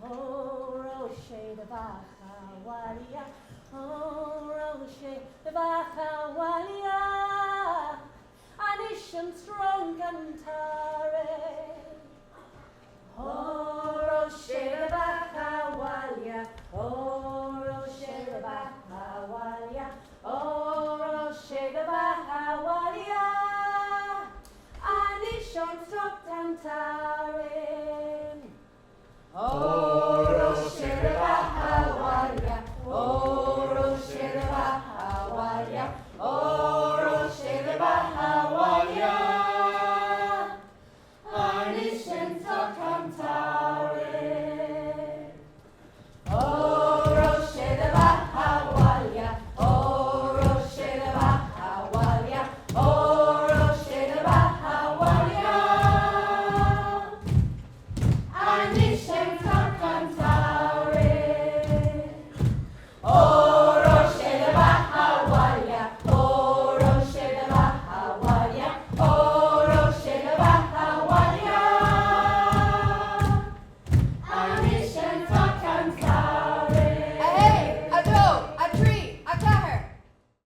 Roche de Bajawalia, Roche de Bajawalia, Anisham strong cantare. Roche de Bajawalia, Roche de Bajawalia, Roche de Bajawalia, Anisham strong cantare.